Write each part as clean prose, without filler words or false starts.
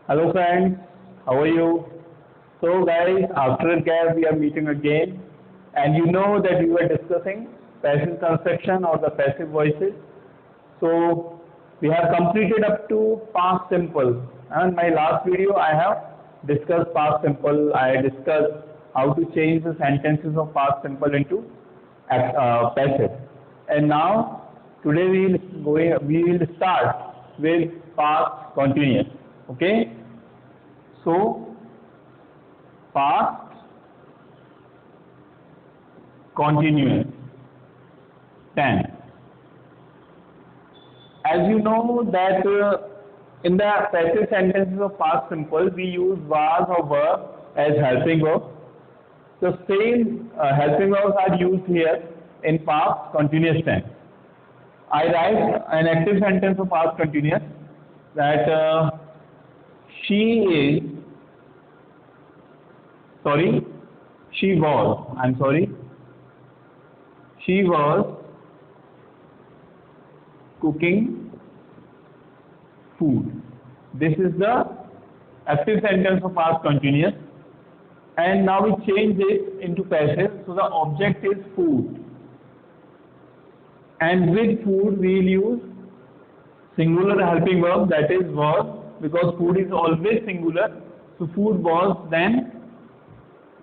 Hello friends, how are you? So guys, after a gap we are meeting again, and you know that we were discussing passive construction or the passive voices. So we have completed up to past simple. And my last video I have discussed past simple. I discussed how to change the sentences of past simple into passive. And now today we will start with past continuous. Okay. So past continuous 10. As you know that in the passive sentences of past simple we use was or were as helping verb. The same helping verbs are used here in past continuous tense. I write an active sentence of past continuous that she is sorry she was I'm sorry she was cooking food. This is the active sentence of past continuous, and now we change it into passive. So the object is food, and with food we will use singular helping verb, that is was, because food is always singular. So food was, then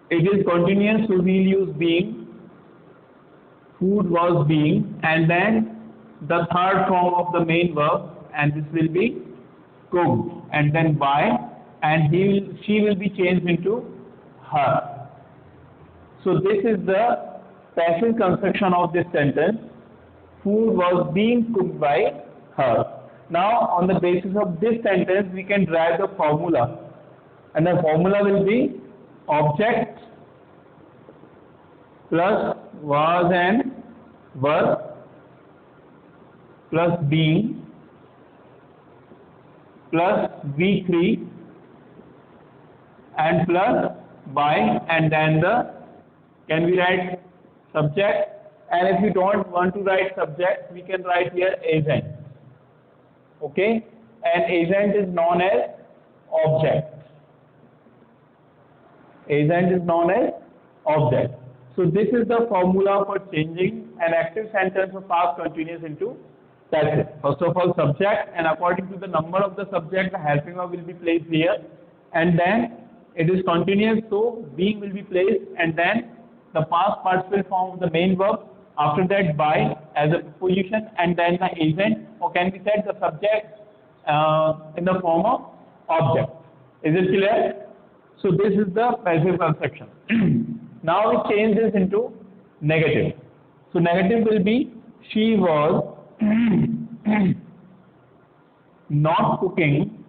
it is continuous, so we will use being. Food was being, and then the third form of the main verb, and this will be cooked, and then by, and she will be changed into her. So this is the passive construction of this sentence. Food was being cooked by her. Now on the basis of this sentence we can derive the formula, and the formula will be object plus was and were plus being plus V3 and plus by, and then can we write subject, and if you don't want to write subject we can write here agent. Okay, and agent is known as object. Agent is known as object. So this is the formula for changing an active sentence of past continuous into passive. First of all, subject, and according to the number of the subject, the helping verb will be placed here, and then it is continuous, so being will be placed, and then the past participle form of the main verb. After that, by as a preposition, and then the agent, or can be said the subject in the form of object. Is it clear? So this is the passive construction. Now we change this into negative. So negative will be she was not cooking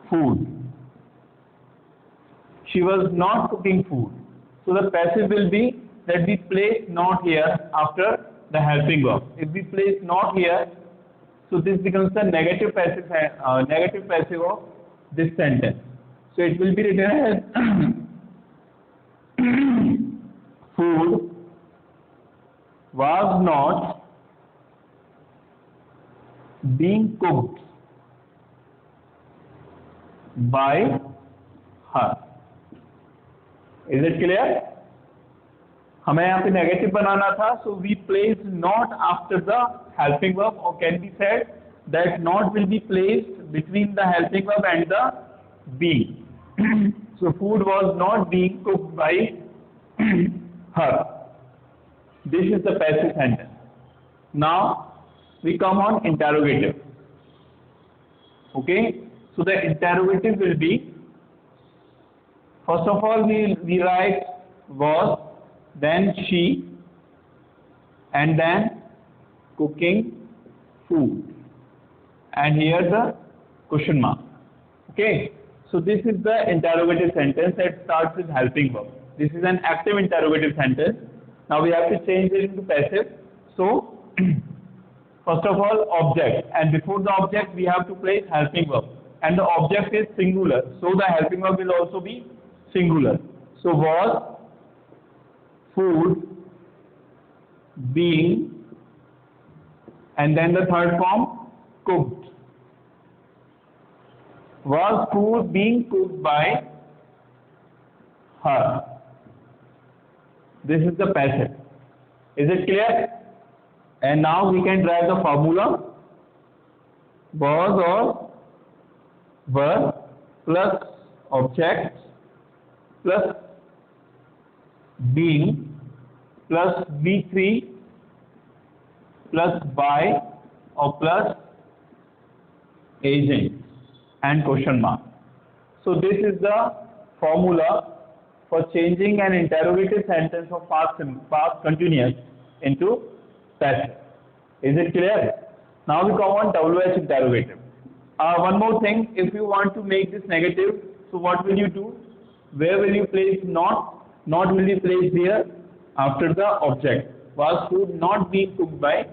food. She was not cooking food. So the passive will be that we place not here after the helping verb. If we place not here, so this becomes the negative passive of this sentence. So it will be written as food was not being cooked by her. Is it clear? हमें यहाँ पे negative बनाना था, so we placed not after the helping verb, or can be said that not will be placed between the helping verb and the being. So food was not being cooked by her. This is the passive sentence. Now we come on interrogative. Okay, so the interrogative will be, first of all we write was, then she, and then cooking food, and here the question mark. Okay, so this is the interrogative sentence that starts with helping verb. This is an active interrogative sentence. Now we have to change it into passive. So first of all, object, and before the object we have to place helping verb, and the object is singular, so the helping verb will also be singular. So was food being, and then the third form cooked. Was food being cooked by her? This is the passive. Is it clear? And now we can derive the formula. Was or were plus object plus being plus V3 plus by or plus agent and question mark. So this is the formula for changing an interrogative sentence of past continuous into passive. Is it clear? Now we come on WH interrogative. One more thing, if you want to make this negative, so what will you do? Where will you place not? Not will be placed here after the object. Was food not being cooked by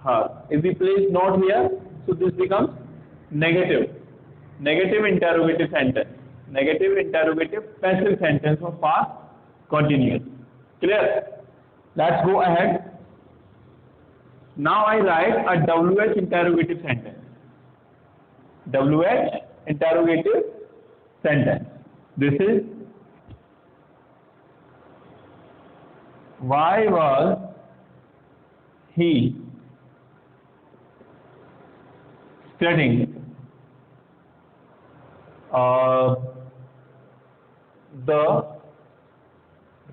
her? If we place not here, so this becomes negative. Negative interrogative sentence. Negative interrogative passive sentence of past continuous. Clear? Let's go ahead. Now I write a WH interrogative sentence. WH interrogative sentence. This is why was he studying the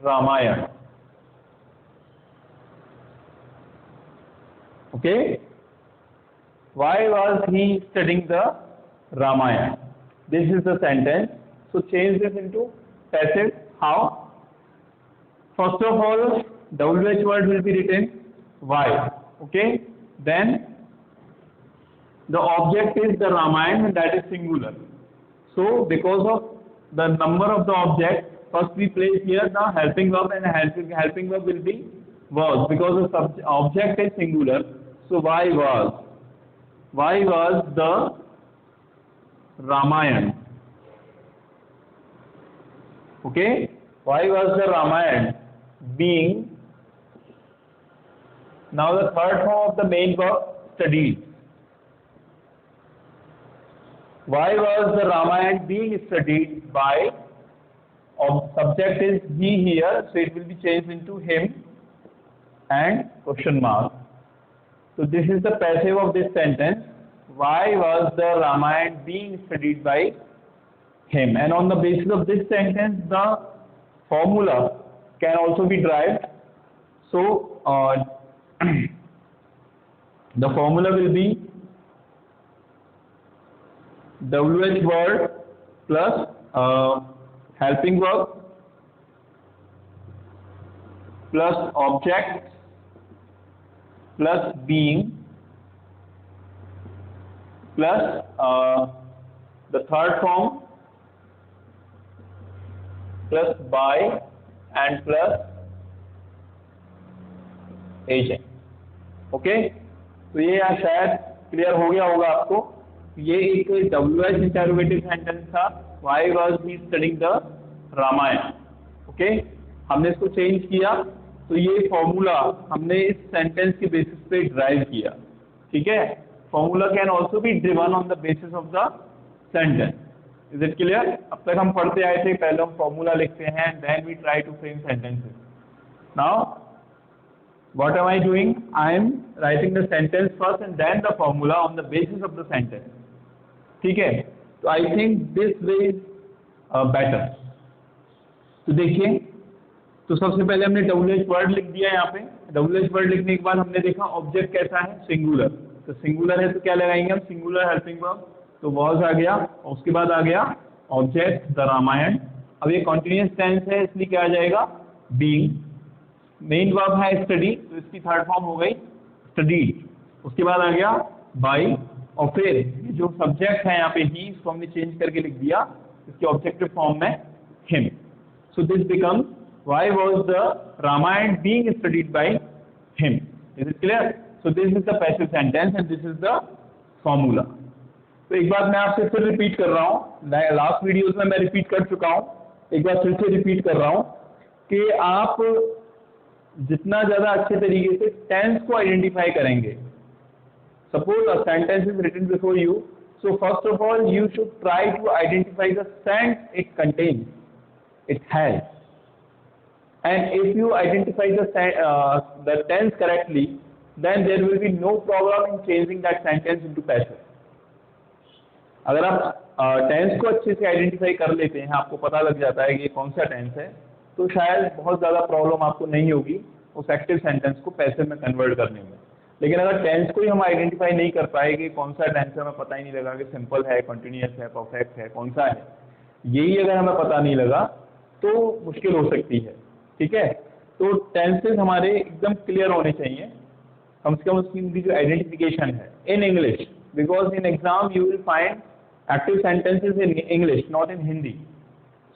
Ramayana? Okay? Why was he studying the Ramayana? This is the sentence. So change this into passive. How? First of all, WH word will be written why. Okay? Then the object is the Ramayana, that is singular. So because of the number of the object, first we place here the helping verb, and helping verb will be was, because the object is singular. So why was the Ramayana? Okay? Why was the Ramayana being, now the third form of the main verb, studied. Why was the Ramayana being studied by, subject is he here, so it will be changed into him and question mark. So this is the passive of this sentence. Why was the Ramayana being studied by him? And on the basis of this sentence, the formula can also be derived. So the formula will be WH word plus helping verb plus object plus being plus the third form plus by and plus agent. Okay, तो ये शायद clear हो गया होगा आपको. ये एक WH interrogative sentence था, why was he studying the Ramayana. Okay, हमने इसको चेंज किया, तो ये फॉर्मूला हमने इस सेंटेंस के बेसिस पे ड्राइव किया. ठीक है, formula can also be driven on the basis of the sentence. Is it clear? अब तक हम पढ़ते आए थे, पहले हम फॉर्मूला लिखते हैं, then we try to frame sentences. Now what am I doing? I am writing the sentence first and then the formula on the basis of the sentence. ठीक है, तो I think this way is better. तो देखिए, तो सबसे पहले हमने WH word लिख दिया यहाँ पे. WH वर्ड लिखने के बाद हमने देखा ऑब्जेक्ट कैसा है, सिंगुलर. तो सिंगुलर है तो क्या लगाएंगे हम, सिंगुलर हेल्पिंग वर्ब. तो वॉज आ गया, उसके बाद आ गया ऑब्जेक्ट द रामायण. अब ये कॉन्टिन्यूअस टेंस है, इसलिए क्या आ जाएगा, बीइंग. मेन वर्ब है स्टडी, तो इसकी थर्ड फॉर्म हो गई स्टडीड. उसके बाद आ गया बाई, और फिर जो सब्जेक्ट है यहाँ पे ही, इसको हमने चेंज करके लिख दिया, इसके ऑब्जेक्टिव फॉर्म में him. So this becomes why was the Ramayana being studied by him. Is it clear? So this is the passive sentence and this is the formula. तो एक बात मैं आपसे फिर रिपीट कर रहा हूँ, लास्ट वीडियोज में मैं रिपीट कर चुका हूँ, एक बार फिर से रिपीट कर रहा हूँ कि आप जितना ज़्यादा अच्छे तरीके से टेंस को आइडेंटिफाई करेंगे. Suppose a sentence is written before you So first of all, you should try to identify the sense it contains, it has. And if you identify the tense correctly, then there will be no problem in changing that sentence into passive. अगर आप tense को अच्छे से identify कर लेते हैं, आपको पता लग जाता है कि ये कौन सा टेंस है, तो शायद बहुत ज़्यादा प्रॉब्लम आपको नहीं होगी उस एक्टिव सेंटेंस को पैसिव में कन्वर्ट करने में। लेकिन अगर टेंस को ही हम आइडेंटिफाई नहीं कर पाए कि कौन सा टेंस है, हमें पता ही नहीं लगा कि सिंपल है, कंटिन्यूअस है, परफेक्ट है, कौन सा है, यही अगर हमें पता नहीं लगा तो मुश्किल हो सकती है। ठीक है, तो टेंसेज हमारे एकदम क्लियर होने चाहिए, कम से कम उसकी जो आइडेंटिफिकेशन है in English, because in exam you will find active sentences in English, not in Hindi.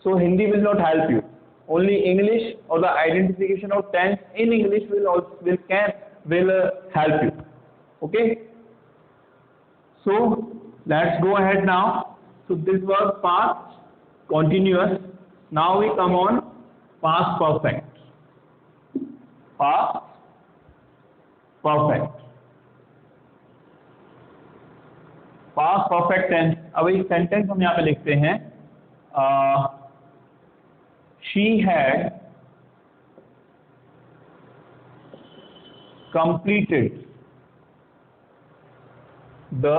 So Hindi will not help you. Only English or the identification of tense in English will help you. Okay. So let's go ahead now. So this was past continuous. Now we come on past perfect. Past perfect. Past perfect tense. अब एक sentence हम यहाँ पे लिखते हैं, she had completed the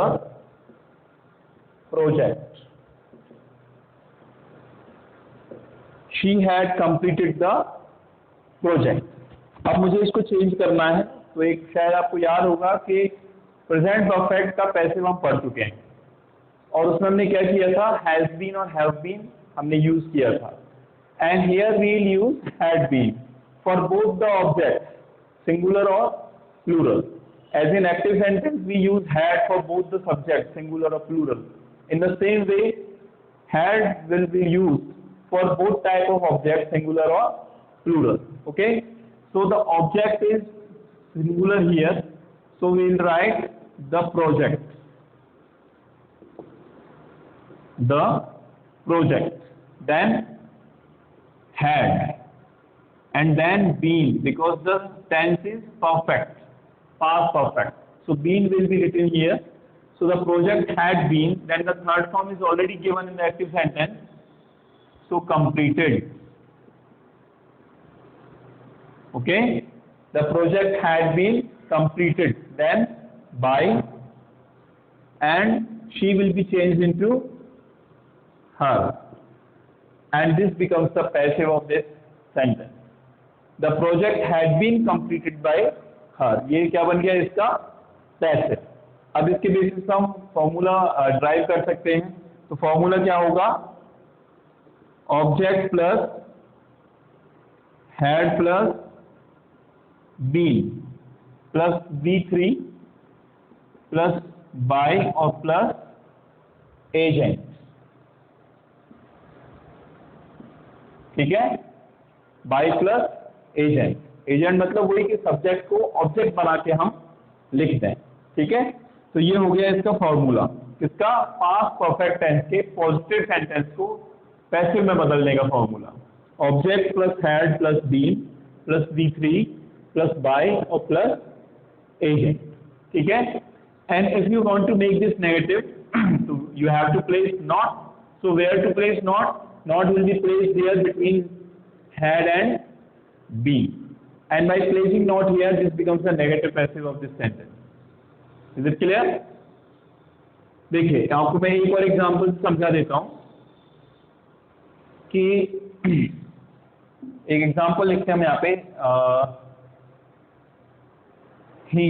project. She had completed the project. अब मुझे इसको चेंज करना है, तो एक शायद आपको याद होगा कि प्रेजेंट परफेक्ट का पैसिव हम पढ़ चुके हैं और उसमें हमने क्या किया था, हैज बीन और हैव बीन हमने यूज किया था। And here we will use had been for both the object, singular और plural. As in active sentence we use had for both the subject, singular और plural. In the same way had will be use for both type of object, singular और plural. Okay, so the object is singular here, so we will write the project, then had, and then been, because the tense is perfect, past perfect, so been will be written here. So the project had been, then the third form is already given in the active sentence, so completed. Okay, the project had been completed, then by, and she will be changed into her, and this becomes the passive of this sentence. The project had been completed by her, ये क्या बन गया इसका passive। अब इसके basis पर हम formula drive कर सकते हैं, तो फॉर्मूला क्या होगा, object plus had plus been plus B3 plus by और प्लस एजेंट। ठीक है, बाय प्लस एजेंट। एजेंट मतलब वही कि सब्जेक्ट को ऑब्जेक्ट बना के हम लिख दें। ठीक है, तो ये हो गया इसका फॉर्मूला, इसका पास्ट परफेक्ट टेंस के पॉजिटिव सेंटेंस को पैसिव में बदलने का formula. Object plus had plus been plus B3 plus by और प्लस agent. ठीक है, and if you want to make this negative, so you have to place not. So where to place not? Not will be placed there between had and been, and by placing not here, this becomes the negative passive of this sentence. Is it clear? देखिए, आपको मैं एक और example समझा देता हूँ कि एक एग्जाम्पल लिखते हैं हम यहाँ पे, he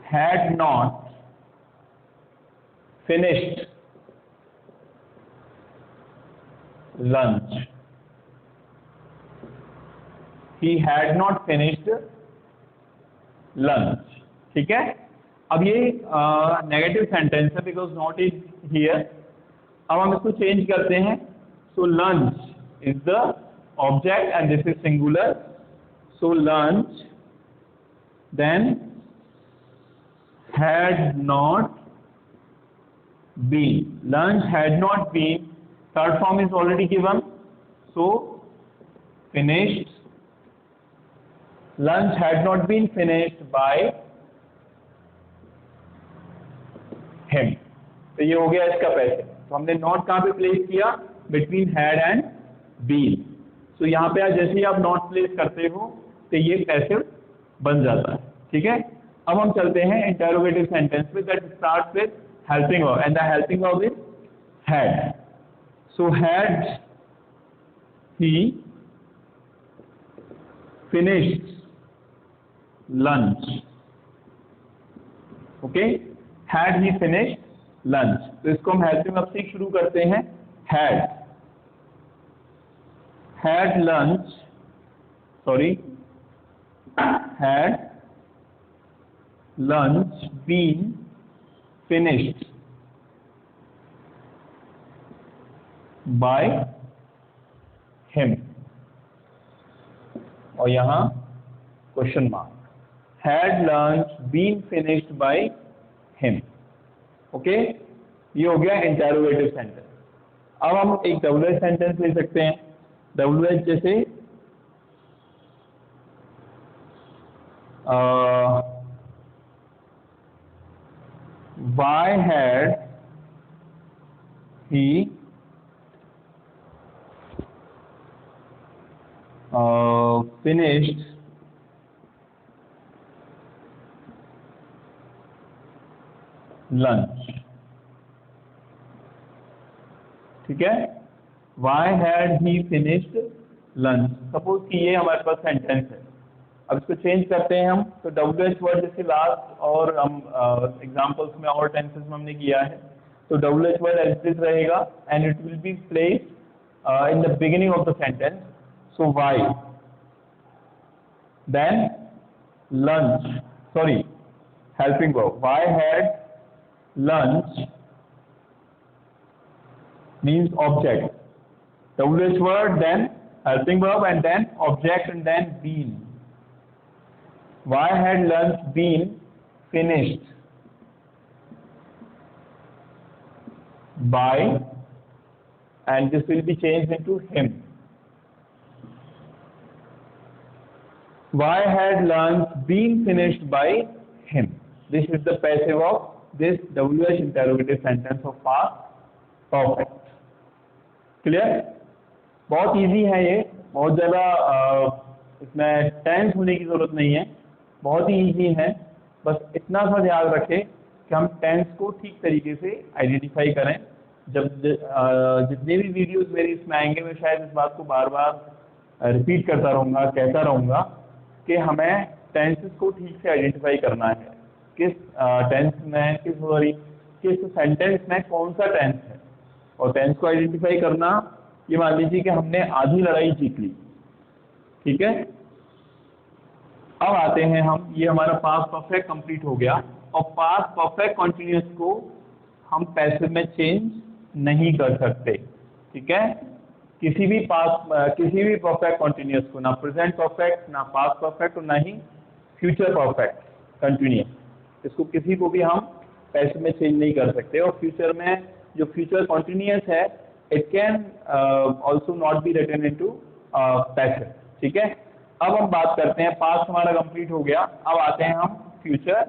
had not finished lunch. He had not finished lunch. ठीक है, अब ये नेगेटिव सेंटेंस है बिकॉज नॉट इज हियर। अब हम इसको चेंज करते हैं, so lunch is the object and this is singular, so lunch then had not been, lunch had not been, third form is already given, so finished, lunch had not been finished by तो ये हो गया इसका passive. तो हमने not कहाँ पे place किया, बिटवीन हैड एंड बीन। तो यहाँ पे जैसे ही आप नॉट प्लेस करते हो तो ये पैसिव बन जाता है, ठीक है। अब हम चलते हैं इंटरोगेटिव सेंटेंस पे that starts with helping verb and the helping verb is had. So had he finished lunch, okay, had he finished lunch. तो इसको हम हेल्पिंग वर्ब से शुरू करते हैं, had lunch, sorry, had lunch been finished by him, और यहाँ question mark, had lunch been finished by him, okay. ये हो गया इंटरोगेटिव सेंटेंस। अब हम एक डब्ल्यूएच सेंटेंस ले सकते हैं। डब्ल्यूएच जैसे why had he finished lunch, ठीक है। Why had he finished lunch? Suppose कि ये हमारे पास सेंटेंस है। अब इसको चेंज करते हैं हम, तो WH वर्ड जैसे लास्ट और हम एग्जांपल्स में और टेंसेस में हमने किया है, तो WH वर्ड एज दिस रहेगा and it will be placed in the beginning of the sentence. So why, then lunch, sorry, helping verb, why had lunch means object, WH word, then helping verb, and then object, and then been. Why had lunch been finished by, and this will be changed into him. Why had lunch been finished by him? This is the passive of this WH interrogative sentence of past perfect. Clear? बहुत easy है ये, बहुत ज़्यादा इसमें tense होने की ज़रूरत नहीं है, बहुत ही इजी है। बस इतना सा याद रखें कि हम टेंस को ठीक तरीके से आइडेंटिफाई करें। जब जितने भी वीडियोस मेरे इसमें आएंगे, मैं शायद इस बात को बार बार रिपीट करता रहूँगा, कहता रहूँगा कि हमें टेंसेस को ठीक से आइडेंटिफाई करना है, किस टेंस में, किस सेंटेंस में कौन सा टेंस है। और टेंस को आइडेंटिफाई करना, ये मान लीजिए कि हमने आधी लड़ाई जीत ली, ठीक है। अब आते हैं हम, ये हमारा पास्ट परफेक्ट कंप्लीट हो गया, और पास्ट परफेक्ट कंटिन्यूअस को हम पैसिव में चेंज नहीं कर सकते, ठीक है। किसी भी परफेक्ट कंटिन्यूअस को, ना प्रेजेंट परफेक्ट, ना पास्ट परफेक्ट, और ना ही फ्यूचर परफेक्ट कंटिन्यूअस, इसको किसी को भी हम पैसिव में चेंज नहीं कर सकते। और फ्यूचर में जो फ्यूचर कंटिन्यूअस है, it can also not be written into passive, ठीक है। अब हम बात करते हैं, पास्ट हमारा कंप्लीट हो गया, अब आते हैं हम फ्यूचर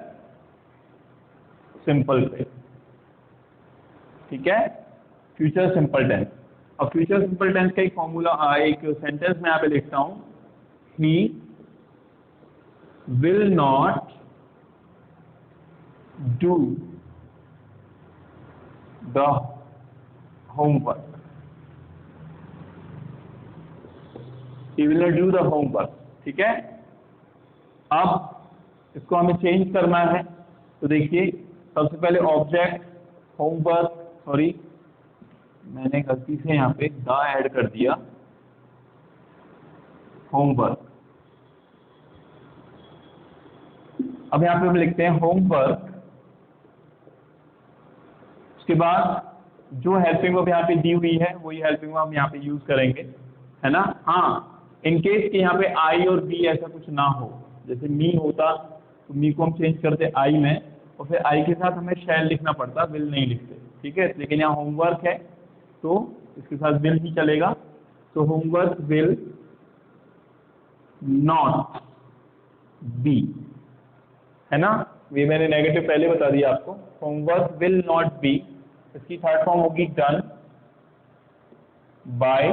सिंपल पे, ठीक है। Future simple tense. अब फ्यूचर सिंपल टेंस का एक फॉर्मूला, एक सेंटेंस मैं यहाँ पे लिखता हूँ, he will not do the homework, he will not do the homework, ठीक है। अब इसको हमें चेंज करना है, तो देखिए सबसे पहले ऑब्जेक्ट होमवर्क, सॉरी मैंने गलती से यहाँ पे द ऐड कर दिया, होमवर्क। अब यहाँ पे हम लिखते हैं होमवर्क, उसके बाद जो हेल्पिंग वर्ब यहाँ पे दी हुई है वही हेल्पिंग वर्ब हम यहाँ पे यूज करेंगे, है ना। हाँ, इन केस के यहाँ पे आई और बी ऐसा कुछ ना हो, जैसे मी होता तो मी को हम चेंज करते आई में, और फिर आई के साथ हमें शैल लिखना पड़ता, विल नहीं लिखते, ठीक है। लेकिन यहाँ होमवर्क है तो इसके साथ विल ही चलेगा, तो होमवर्क विल नॉट बी, है ना। ये मैंने नेगेटिव पहले बता दिया आपको, होमवर्क विल नॉट बी इसकी थर्ड फॉर्म होगी डन बाय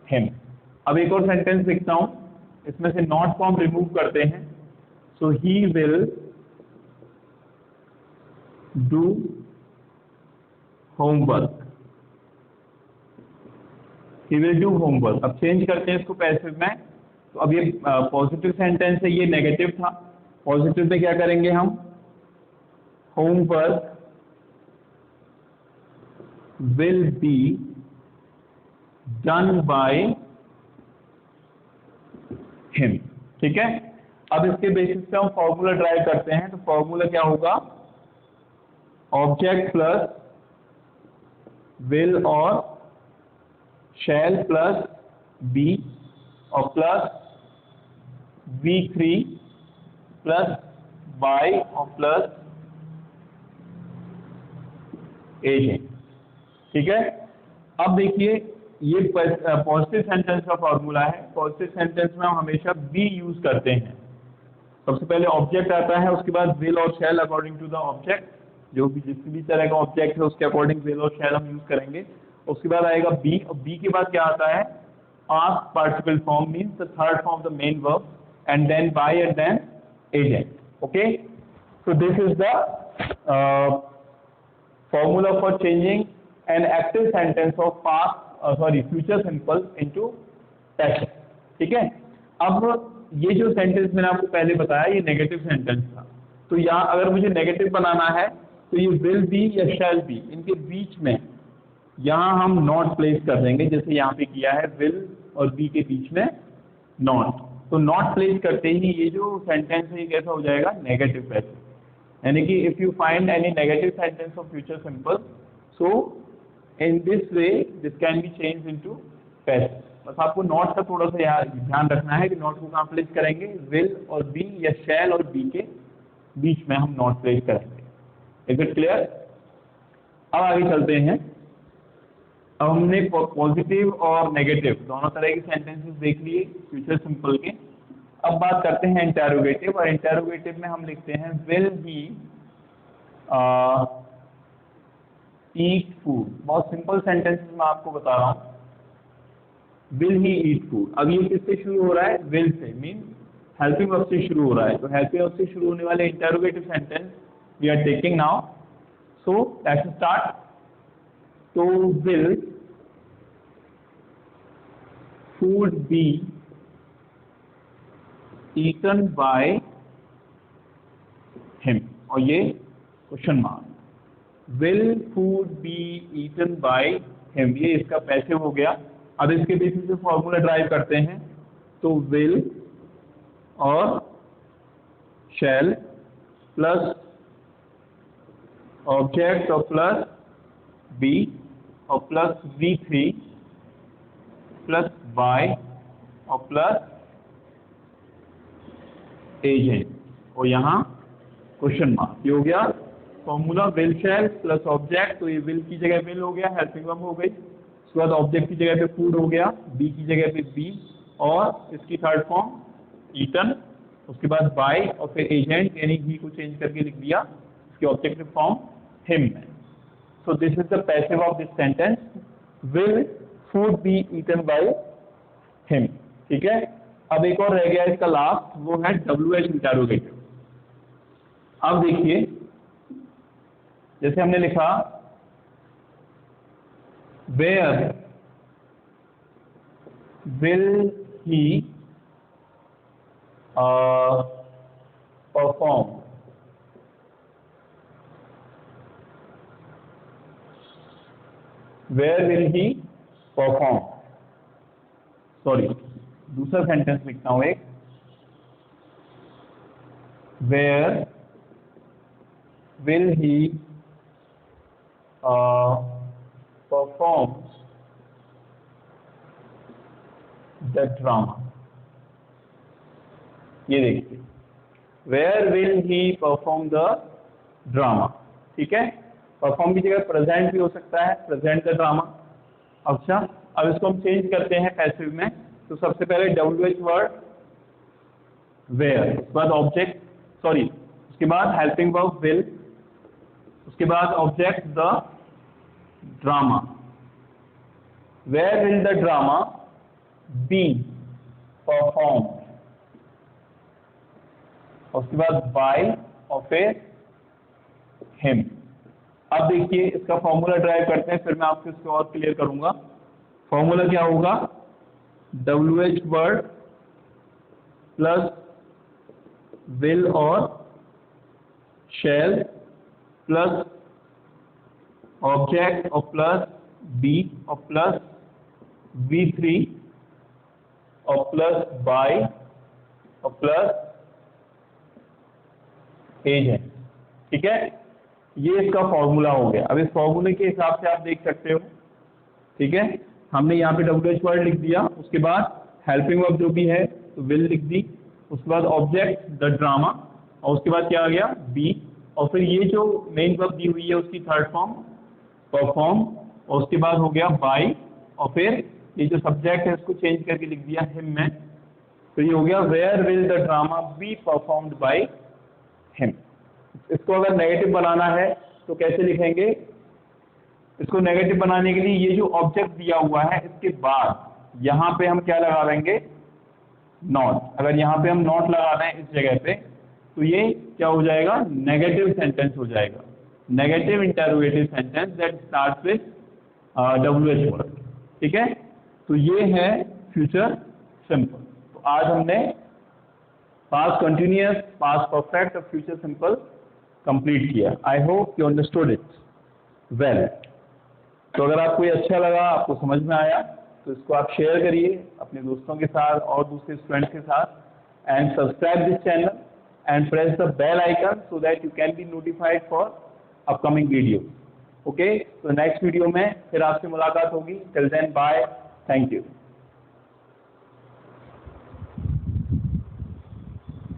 हिम। अब एक और सेंटेंस लिखता हूं, इसमें से नॉट फॉर्म रिमूव करते हैं। So he will do homework, he will do homework. अब चेंज करते हैं इसको पैसिव में। तो अब ये पॉजिटिव सेंटेंस है, ये नेगेटिव था। पॉजिटिव में क्या करेंगे हम, homework will be done by him. ठीक है, अब इसके बेसिस पे हम फॉर्मूला ड्राइव करते हैं। तो फॉर्मूला क्या होगा, ऑब्जेक्ट प्लस विल और शैल प्लस बी और प्लस V3 प्लस बाय और प्लस एजेंट। ठीक है, अब देखिए ये पॉजिटिव सेंटेंस का फॉर्मूला है। पॉजिटिव सेंटेंस में हम हमेशा बी यूज करते हैं। सबसे पहले ऑब्जेक्ट आता है, उसके बाद विल और शैल अकॉर्डिंग टू द ऑब्जेक्ट, जो भी जिस भी तरह का ऑब्जेक्ट है उसके अकॉर्डिंग विल और शैल हम यूज करेंगे। उसके बाद आएगा बी, और बी के बाद क्या आता है, past participle form means the third form the main verb, and then by and then agent. Okay, so this is the formula for changing an active sentence of future simple into passive. ठीक है, अब ये जो sentence मैंने आपको पहले बताया ये नेगेटिव सेंटेंस था। तो यहाँ अगर मुझे नेगेटिव बनाना है तो ये विल बी या शैल बी, इनके बीच में यहाँ हम नॉट प्लेस कर देंगे, जैसे यहाँ पे किया है, विल और बी के बीच में नॉट। तो नॉट प्लेस करते ही ये जो सेंटेंस है ये कैसा हो जाएगा, नेगेटिव पैसिव। यानी कि if you find any negative sentence of future simple, so in this way this can be change into passive. बस आपको नॉट का थोड़ा सा यार ध्यान रखना है कि नॉट को कहाँ प्लेस करेंगे, विल और बी या शैल और बी के बीच में हम नॉट प्लेस करेंगे। Is it clear? अब आगे चलते हैं। अब हमने पॉजिटिव और नेगेटिव दोनों तरह के सेंटेंसेस देख लिए फ्यूचर सिंपल के। अब बात करते हैं इंटेरोगेटिव, और इंटेरोगेटिव में हम लिखते हैं विल ही ईट फूड। बहुत सिंपल सेंटेंसेस मैं आपको बता रहा हूँ, विल ही ईट फूड। अब ये किससे शुरू हो रहा है, will say, mean helping verb से शुरू हो रहा है। तो हेल्पिंग वर्ब से शुरू होने वाले interrogative sentence we are taking now. So let's start. तो will food be eaten by him, और ये question mark, will food be eaten by him, ये इसका पैसिव हो गया। अब इसके बेसिस पे फॉर्मूला ड्राइव करते हैं। तो विल और शैल प्लस ऑब्जेक्ट और प्लस बी और प्लस V3 प्लस बाय और प्लस एजेंट, और यहाँ क्वेश्चन मार्क। ये हो गया formula, will shell plus object. तो ये विल की जगह विल हो गया, हेल्पिंग वर्ब हो गई। उसके बाद ऑब्जेक्ट की जगह पे फूड हो गया, बी की जगह पे बी, और इसकी थर्ड फॉर्म ईटन। उसके बाद बाय और फिर एजेंट, यानी ही को चेंज करके लिख दिया इसकी ऑब्जेक्टिव फॉर्म हिम में। So this is the passive of this sentence, will food be eaten by him। ठीक है, अब एक और रह गया इसका लास्ट, वो है WH इंटेरोगेटिव। अब देखिए जैसे हमने लिखा where will he perform, where will he perform, sorry दूसरा सेंटेंस लिखता हूं एक, where will he perform the drama। ये देखिए, where will he perform the drama। ठीक है, परफॉर्म की जगह प्रेजेंट भी हो सकता है, प्रेजेंट द ड्रामा। अच्छा, अब इसको हम चेंज करते हैं पैसिव में। तो सबसे पहले WH वर्ड वेयर, उसके बाद ऑब्जेक्ट, सॉरी उसके बाद हेल्पिंग वर्ब विल, उसके बाद object the drama, where will the drama be perform, उसके बाद बाय और फिर हिम। अब देखिए इसका फॉर्मूला ड्राइव करते हैं, फिर मैं आपको इसको और क्लियर करूंगा। फॉर्मूला क्या होगा, WH वर्ड प्लस विल और शैल प्लस ऑब्जेक्ट और प्लस बी और प्लस V3 और प्लस बाय और प्लस एज है। ठीक है, ये इसका फॉर्मूला हो गया। अब इस फॉर्मूले के हिसाब से आप देख सकते हो, ठीक है, हमने यहाँ पे WH वर्ड लिख दिया, उसके बाद हेल्पिंग वर्ब जो भी है तो विल लिख दी, उसके बाद ऑब्जेक्ट द ड्रामा और उसके बाद क्या आ गया बी, और फिर ये जो मेन वर्ब दी हुई है उसकी थर्ड फॉर्म परफॉर्म, और उसके बाद हो गया बाय, और फिर ये जो सब्जेक्ट है इसको चेंज करके लिख दिया हिम में, तो ये हो गया where will the drama be performed by him. इसको अगर नेगेटिव बनाना है तो कैसे लिखेंगे, इसको नेगेटिव बनाने के लिए ये जो ऑब्जेक्ट दिया हुआ है इसके बाद यहाँ पे हम क्या लगा देंगे, नॉट। अगर यहाँ पे हम नॉट लगा रहे हैं इस जगह पे तो ये क्या हो जाएगा, नेगेटिव सेंटेंस हो जाएगा, negative interrogative sentence that starts with WH word. ठीक है, तो ये है फ्यूचर सिंपल। तो आज हमने पास्ट कंटिन्यूअस, पास्ट परफेक्ट और फ्यूचर सिंपल कंप्लीट किया। I hope you understood it well. तो अगर आपको ये अच्छा लगा, आपको समझ में आया, तो इसको आप शेयर करिए अपने दोस्तों के साथ और दूसरे स्टूडेंट्स के साथ, and subscribe this channel and press the bell icon so that you can be notified for upcoming video. Okay, तो नेक्स्ट वीडियो में फिर आपसे मुलाकात होगी। Till then bye, thank you.